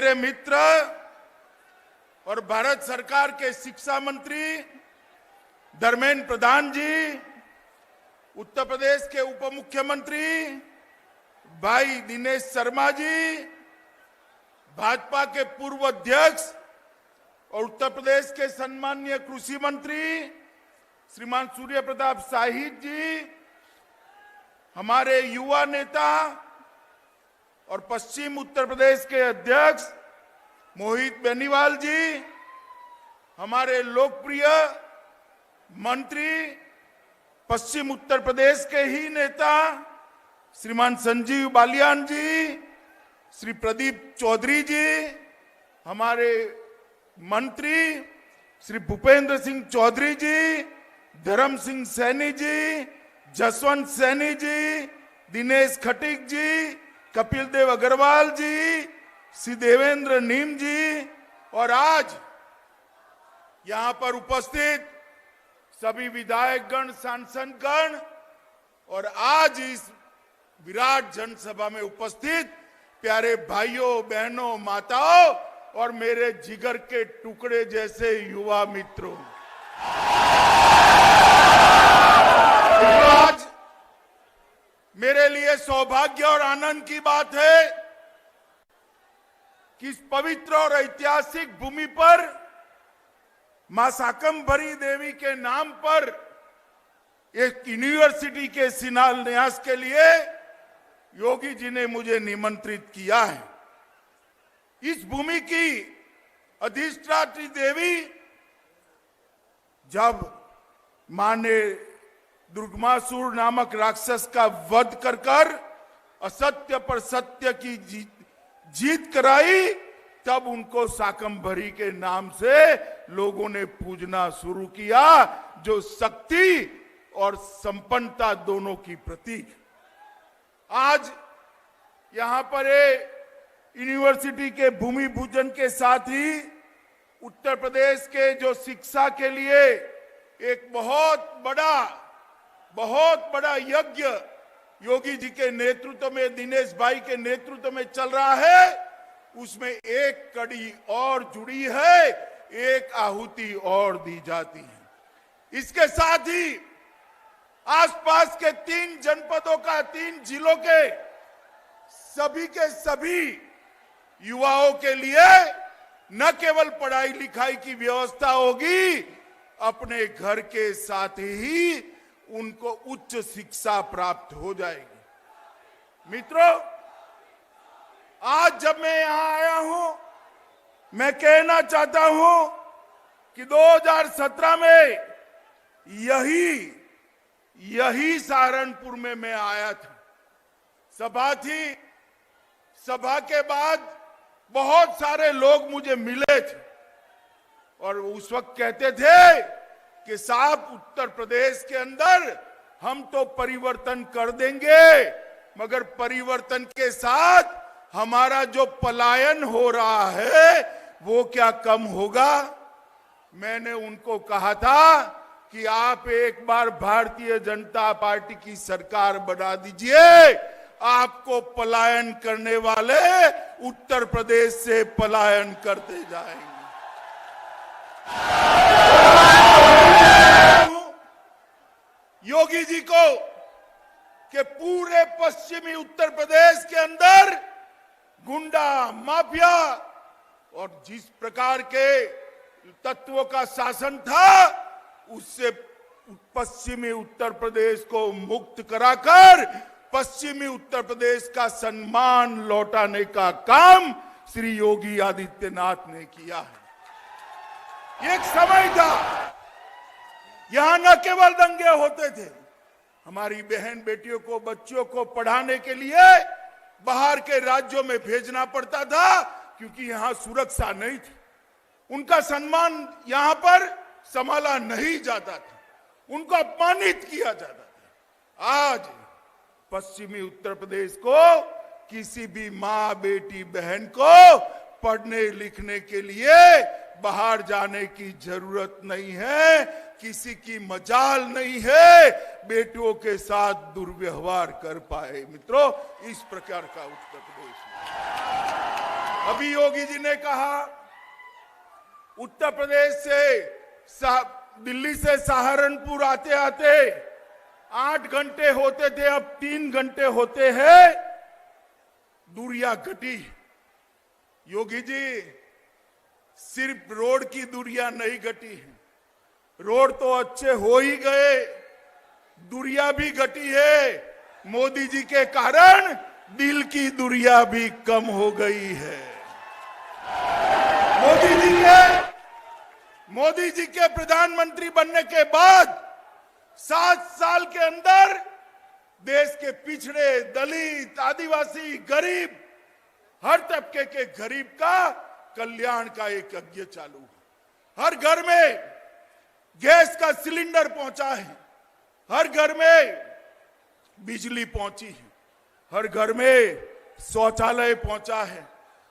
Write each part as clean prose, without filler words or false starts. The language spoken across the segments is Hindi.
मेरे मित्र और भारत सरकार के शिक्षा मंत्री धर्मेंद्र प्रधान जी, उत्तर प्रदेश के उप मुख्यमंत्री भाई दिनेश शर्मा जी, भाजपा के पूर्व अध्यक्ष और उत्तर प्रदेश के सम्माननीय कृषि मंत्री श्रीमान सूर्य प्रताप शाही जी, हमारे युवा नेता और पश्चिम उत्तर प्रदेश के अध्यक्ष मोहित बेनीवाल जी, हमारे लोकप्रिय मंत्री पश्चिम उत्तर प्रदेश के ही नेता श्रीमान संजीव बालियान जी, श्री प्रदीप चौधरी जी, हमारे मंत्री श्री भूपेंद्र सिंह चौधरी जी, धर्म सिंह सैनी जी, जसवंत सैनी जी, दिनेश खटीक जी, कपिल देव अग्रवाल जी, श्री देवेंद्र नीम जी और आज यहां पर उपस्थित सभी विधायकगण, सांसदगण और आज इस विराट जनसभा में उपस्थित प्यारे भाइयों, बहनों, माताओं और मेरे जिगर के टुकड़े जैसे युवा मित्रों, आज मेरे लिए सौभाग्य और आनंद की बात है कि इस पवित्र और ऐतिहासिक भूमि पर मां शाकंभरी देवी के नाम पर एक यूनिवर्सिटी के शिलान्यास के लिए योगी जी ने मुझे निमंत्रित किया है। इस भूमि की अधिष्ठात्री देवी जब मां ने दुर्गमासुर नामक राक्षस का वध कर असत्य पर सत्य की जीत कराई, तब उनको शाकंभरी के नाम से लोगों ने पूजना शुरू किया, जो शक्ति और संपन्नता दोनों की प्रतीक। आज यहां पर यूनिवर्सिटी के भूमि पूजन के साथ ही उत्तर प्रदेश के जो शिक्षा के लिए एक बहुत बड़ा यज्ञ योगी जी के नेतृत्व में, दिनेश भाई के नेतृत्व में चल रहा है, उसमें एक कड़ी और जुड़ी है, एक आहुति और दी जाती है। इसके साथ ही आसपास के 3 जनपदों का, 3 जिलों के सभी युवाओं के लिए न केवल पढ़ाई लिखाई की व्यवस्था होगी, अपने घर के साथ ही उनको उच्च शिक्षा प्राप्त हो जाएगी। मित्रों, आज जब मैं यहां आया हूं, मैं कहना चाहता हूं कि 2017 में यही सहारनपुर में मैं आया था। सभा थी, सभा के बाद बहुत सारे लोग मुझे मिले थे और उस वक्त कहते थे कि साहब, उत्तर प्रदेश के अंदर हम तो परिवर्तन कर देंगे, मगर परिवर्तन के साथ हमारा जो पलायन हो रहा है वो क्या कम होगा? मैंने उनको कहा था कि आप एक बार भारतीय जनता पार्टी की सरकार बना दीजिए, आपको पलायन करने वाले उत्तर प्रदेश से पलायन करते जाएंगे। योगी जी को कि पूरे पश्चिमी उत्तर प्रदेश के अंदर गुंडा माफिया और जिस प्रकार के तत्वों का शासन था, उससे पश्चिमी उत्तर प्रदेश को मुक्त कराकर पश्चिमी उत्तर प्रदेश का सम्मान लौटाने का काम श्री योगी आदित्यनाथ ने किया है। एक समय था यहां न केवल दंगे होते थे, हमारी बहन बेटियों को, बच्चियों को पढ़ाने के लिए बाहर के राज्यों में भेजना पड़ता था, क्योंकि यहां सुरक्षा नहीं थी। उनका सम्मान यहां पर संभाला नहीं जाता था, उनको अपमानित किया जाता था। आज पश्चिमी उत्तर प्रदेश को किसी भी मां, बेटी, बहन को पढ़ने लिखने के लिए बाहर जाने की जरूरत नहीं है, किसी की मजाल नहीं है बेटियों के साथ दुर्व्यवहार कर पाए। मित्रों, इस प्रकार का उत्तर प्रदेश अभी योगी जी ने कहा उत्तर प्रदेश से दिल्ली से सहारनपुर आते आते 8 घंटे होते थे, अब 3 घंटे होते हैं। दूरियां घटी। योगी जी, सिर्फ रोड की दूरियां नहीं घटी है, रोड तो अच्छे हो ही गए, दूरियां भी घटी है। मोदी जी के कारण दिल की दूरियां भी कम हो गई है। मोदी जी के प्रधानमंत्री बनने के बाद 7 साल के अंदर देश के पिछड़े, दलित, आदिवासी, गरीब, हर तबके के गरीब का कल्याण का एक यज्ञ चालू है। हर घर में गैस का सिलेंडर पहुंचा है, हर घर में बिजली पहुंची है, हर घर में शौचालय पहुंचा है,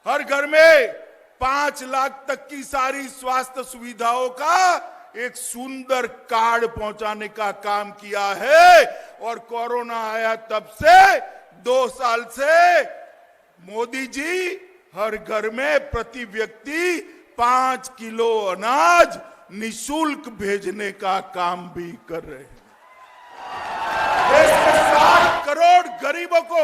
हर घर में 5 लाख तक की सारी स्वास्थ्य सुविधाओं का एक सुंदर कार्ड पहुंचाने का काम किया है। और कोरोना आया तब से 2 साल से मोदी जी हर घर में प्रति व्यक्ति 5 किलो अनाज निशुल्क भेजने का काम भी कर रहे हैं। देश के 7 करोड़ गरीबों को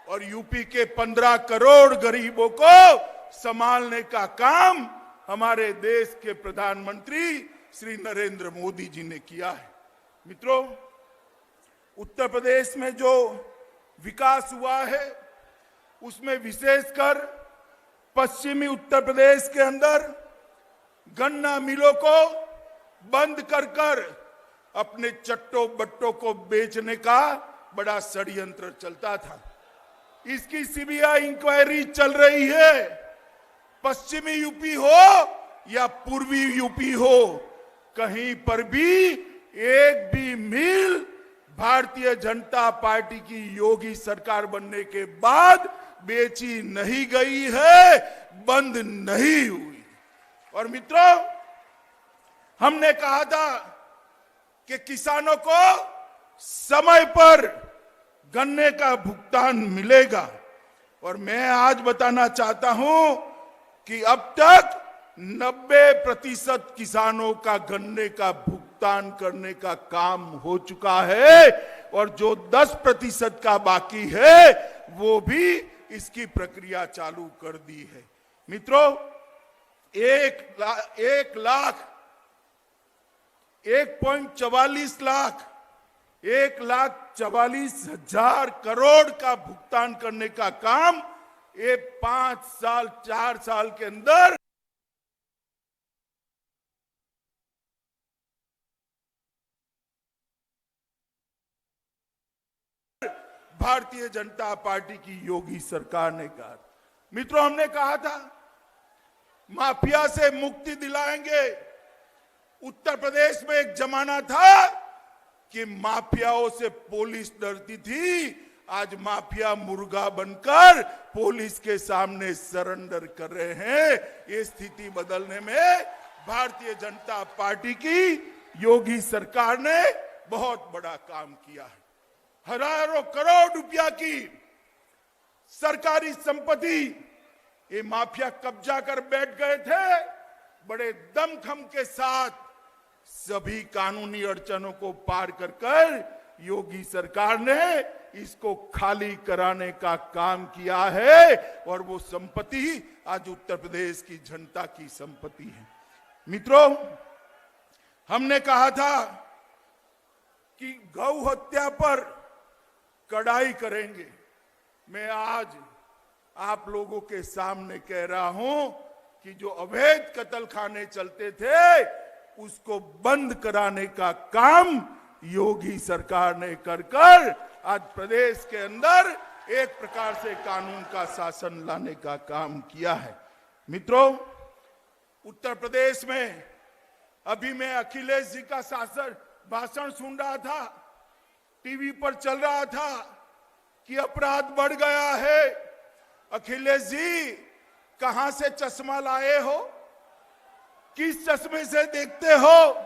और यूपी के 15 करोड़ गरीबों को संभालने का काम हमारे देश के प्रधानमंत्री श्री नरेंद्र मोदी जी ने किया है। मित्रों, उत्तर प्रदेश में जो विकास हुआ है उसमें विशेषकर पश्चिमी उत्तर प्रदेश के अंदर गन्ना मिलों को बंद कर अपने चट्टो बट्टों को बेचने का बड़ा षड्यंत्र चलता था। इसकी सीबीआई इंक्वायरी चल रही है। पश्चिमी यूपी हो या पूर्वी यूपी हो, कहीं पर भी एक भी मिल भारतीय जनता पार्टी की योगी सरकार बनने के बाद बेची नहीं गई है, बंद नहीं हुई। और मित्रों, हमने कहा था कि किसानों को समय पर गन्ने का भुगतान मिलेगा, और मैं आज बताना चाहता हूं कि अब तक 90% किसानों का गन्ने का भुगतान करने का काम हो चुका है, और जो 10% का बाकी है वो भी इसकी प्रक्रिया चालू कर दी है। मित्रों, 1,44 लाख 1,44,000 करोड़ का भुगतान करने का काम ये 4 साल के अंदर भारतीय जनता पार्टी की योगी सरकार ने कहा। मित्रों, हमने कहा था माफिया से मुक्ति दिलाएंगे। उत्तर प्रदेश में एक जमाना था कि माफियाओं से पुलिस डरती थी, आज माफिया मुर्गा बनकर पुलिस के सामने सरेंडर कर रहे हैं। ये स्थिति बदलने में भारतीय जनता पार्टी की योगी सरकार ने बहुत बड़ा काम किया है। हजारों करोड़ रुपया की सरकारी संपत्ति ये माफिया कब्जा कर बैठ गए थे। बड़े दमखम के साथ सभी कानूनी अड़चनों को पार कर योगी सरकार ने इसको खाली कराने का काम किया है, और वो संपत्ति आज उत्तर प्रदेश की जनता की संपत्ति है। मित्रों, हमने कहा था कि गौ हत्या पर कड़ाई करेंगे। मैं आज आप लोगों के सामने कह रहा हूं कि जो अवैध कत्लखाने चलते थे उसको बंद कराने का काम योगी सरकार ने कर आज प्रदेश के अंदर एक प्रकार से कानून का शासन लाने का काम किया है। मित्रों, उत्तर प्रदेश में अभी मैं अखिलेश जी का भाषण सुन रहा था, टीवी पर चल रहा था कि अपराध बढ़ गया है। अखिलेश जी, कहां से चश्मा लाए हो? किस चश्मे से देखते हो?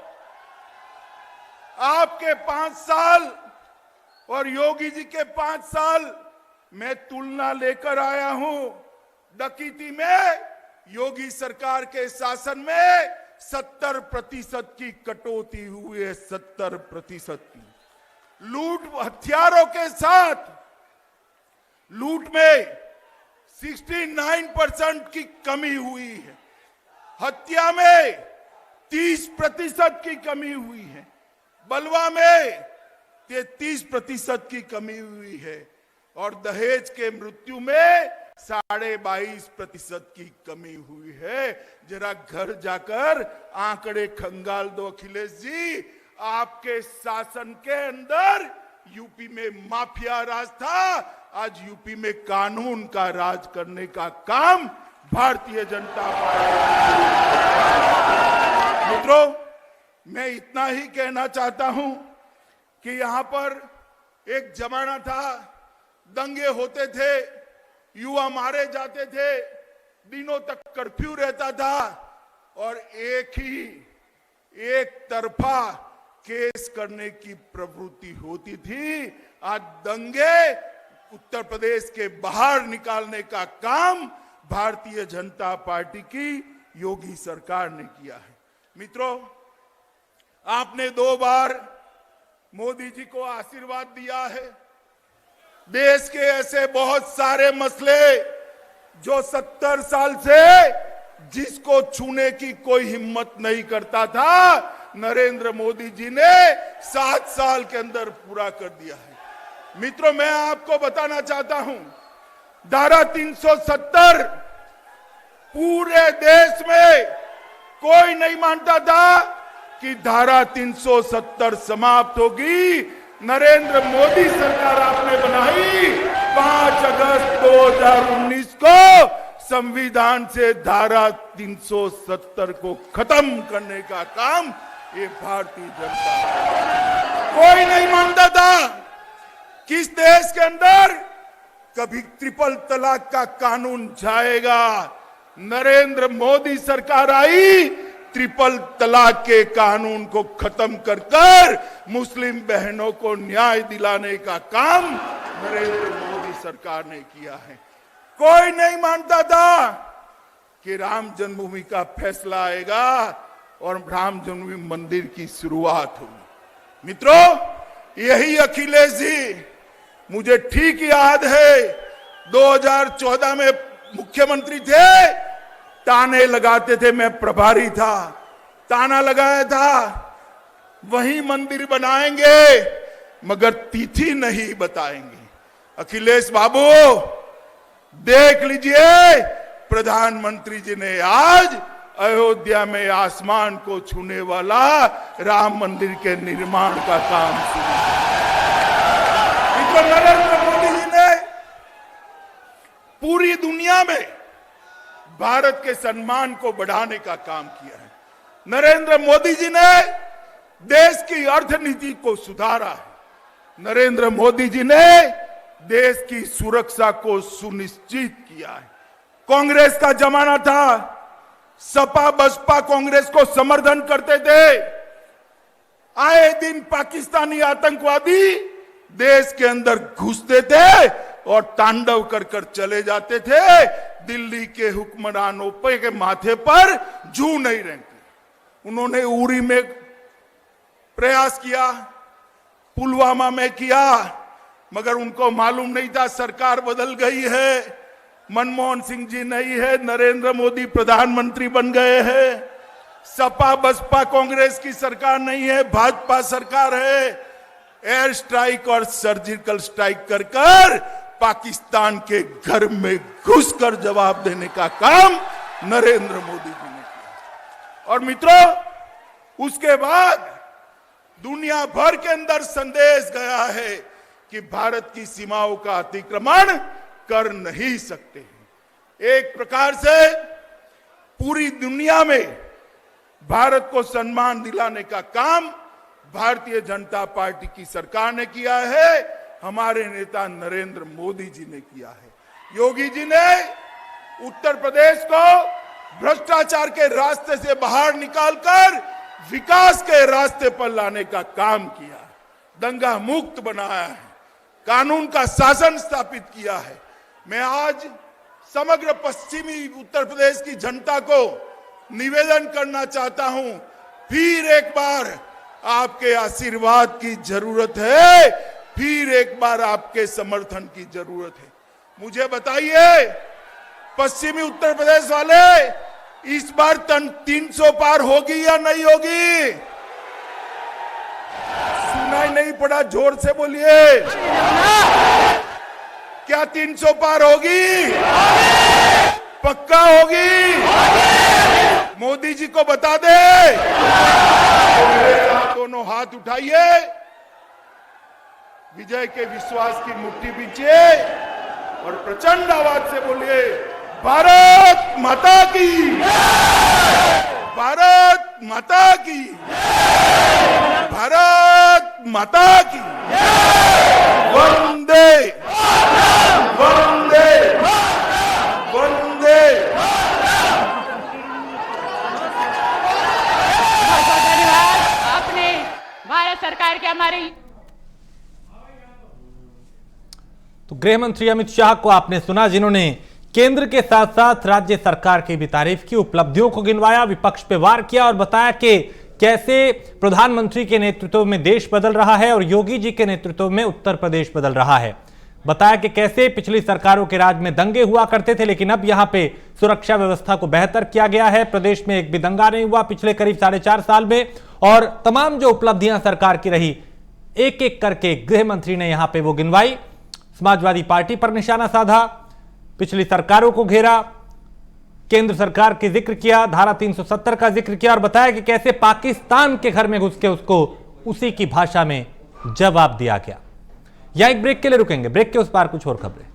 आपके 5 साल और योगी जी के 5 साल मैं तुलना लेकर आया हूं। डकैती में योगी सरकार के शासन में 70% की कटौती हुई है, 70% की। लूट हथियारों के साथ लूट में 69% की कमी हुई है, हत्या में 30% की कमी हुई है, बलवा में 33% की कमी हुई है और दहेज के मृत्यु में 22.5% की कमी हुई है। जरा घर जाकर आंकड़े खंगाल दो अखिलेश जी। आपके शासन के अंदर यूपी में माफिया राज था, आज यूपी में कानून का राज करने का काम भारतीय जनता पार्टी। मित्रों, मैं इतना ही कहना चाहता हूं कि यहां पर एक जमाना था, दंगे होते थे, युवा मारे जाते थे, दिनों तक कर्फ्यू रहता था और एक तरफा केस करने की प्रवृत्ति होती थी। आज दंगे उत्तर प्रदेश के बाहर निकालने का काम भारतीय जनता पार्टी की योगी सरकार ने किया है। मित्रों, आपने 2 बार मोदी जी को आशीर्वाद दिया है। देश के ऐसे बहुत सारे मसले जो 70 साल से जिसको छूने की कोई हिम्मत नहीं करता था, नरेंद्र मोदी जी ने 7 साल के अंदर पूरा कर दिया है। मित्रों, मैं आपको बताना चाहता हूं, धारा 370 पूरे देश में कोई नहीं मानता था कि धारा 370 समाप्त होगी। नरेंद्र मोदी सरकार आपने बनाई 5 अगस्त 2019 को संविधान से धारा 370 को खत्म करने का काम ये भारतीय जनता कोई नहीं मानता था कि इस देश के अंदर कभी ट्रिपल तलाक का कानून जाएगा। नरेंद्र मोदी सरकार आई, ट्रिपल तलाक के कानून को खत्म कर मुस्लिम बहनों को न्याय दिलाने का काम नरेंद्र मोदी सरकार ने किया है। कोई नहीं मानता था कि राम जन्मभूमि का फैसला आएगा और राम जन्मभूमि मंदिर की शुरुआत होगी। मित्रों, यही अखिलेश जी, मुझे ठीक याद है 2014 में मुख्यमंत्री थे, ताने लगाते थे, मैं प्रभारी था, ताना लगाया था वही मंदिर बनाएंगे मगर तिथि नहीं बताएंगे। अखिलेश बाबू, देख लीजिए, प्रधानमंत्री जी ने आज अयोध्या में आसमान को छूने वाला राम मंदिर के निर्माण का काम शुरू किया। नरेंद्र मोदी जी ने पूरी दुनिया में भारत के सम्मान को बढ़ाने का काम किया है। नरेंद्र मोदी जी ने देश की अर्थनीति को सुधारा है। नरेंद्र मोदी जी ने देश की सुरक्षा को सुनिश्चित किया है। कांग्रेस का जमाना था, सपा बसपा कांग्रेस को समर्थन करते थे। आए दिन पाकिस्तानी आतंकवादी देश के अंदर घुसते थे और तांडव कर चले जाते थे। दिल्ली के हुक्मरानों के माथे पर जू नहीं रहती। उन्होंने उरी में प्रयास किया, पुलवामा में किया, मगर उनको मालूम नहीं था सरकार बदल गई है, मनमोहन सिंह जी नहीं है, नरेंद्र मोदी प्रधानमंत्री बन गए हैं। सपा बसपा कांग्रेस की सरकार नहीं है, भाजपा सरकार है। एयर स्ट्राइक और सर्जिकल स्ट्राइक कर पाकिस्तान के घर में घुसकर जवाब देने का काम नरेंद्र मोदी जी ने किया। और मित्रों, उसके बाद दुनिया भर के अंदर संदेश गया है कि भारत की सीमाओं का अतिक्रमण कर नहीं सकते। एक प्रकार से पूरी दुनिया में भारत को सम्मान दिलाने का काम भारतीय जनता पार्टी की सरकार ने किया है, हमारे नेता नरेंद्र मोदी जी ने किया है। योगी जी ने उत्तर प्रदेश को भ्रष्टाचार के रास्ते से बाहर निकालकर विकास के रास्ते पर लाने का काम किया, दंगा मुक्त बनाया है, कानून का शासन स्थापित किया है। मैं आज समग्र पश्चिमी उत्तर प्रदेश की जनता को निवेदन करना चाहता हूं, फिर एक बार आपके आशीर्वाद की जरूरत है, फिर एक बार आपके समर्थन की जरूरत है। मुझे बताइए, पश्चिमी उत्तर प्रदेश वाले, इस बार 300 पार होगी या नहीं होगी? सुनाई नहीं पड़ा, जोर से बोलिए। क्या 300 पार होगी? पक्का होगी? मोदी जी को बता दे। तो मेरे साथ दोनों हाथ उठाइए, विजय के विश्वास की मुट्ठी बींचिए और प्रचंड आवाज से बोलिए, भारत माता की, भारत माता की, भारत माता की, वंदे वंदे वंदे। बहुत धन्यवाद। आपने भारत सरकार के हमारी तो गृह मंत्री अमित शाह को आपने सुना, जिन्होंने केंद्र के साथ साथ राज्य सरकार की भी तारीफ की, उपलब्धियों को गिनवाया, विपक्ष पे वार किया और बताया कि कैसे प्रधानमंत्री के नेतृत्व में देश बदल रहा है और योगी जी के नेतृत्व में उत्तर प्रदेश बदल रहा है। बताया कि कैसे पिछली सरकारों के राज में दंगे हुआ करते थे, लेकिन अब यहां पे सुरक्षा व्यवस्था को बेहतर किया गया है। प्रदेश में एक भी दंगा नहीं हुआ पिछले करीब 4.5 साल में, और तमाम जो उपलब्धियां सरकार की रही, एक एक करके गृह मंत्री ने यहां पे वो गिनवाई। समाजवादी पार्टी पर निशाना साधा, पिछली सरकारों को घेरा, केंद्र सरकार के जिक्र किया, धारा 370 का जिक्र किया और बताया कि कैसे पाकिस्तान के घर में घुस के उसको उसी की भाषा में जवाब दिया गया। या एक ब्रेक के लिए रुकेंगे, ब्रेक के उस पार कुछ और खबरें।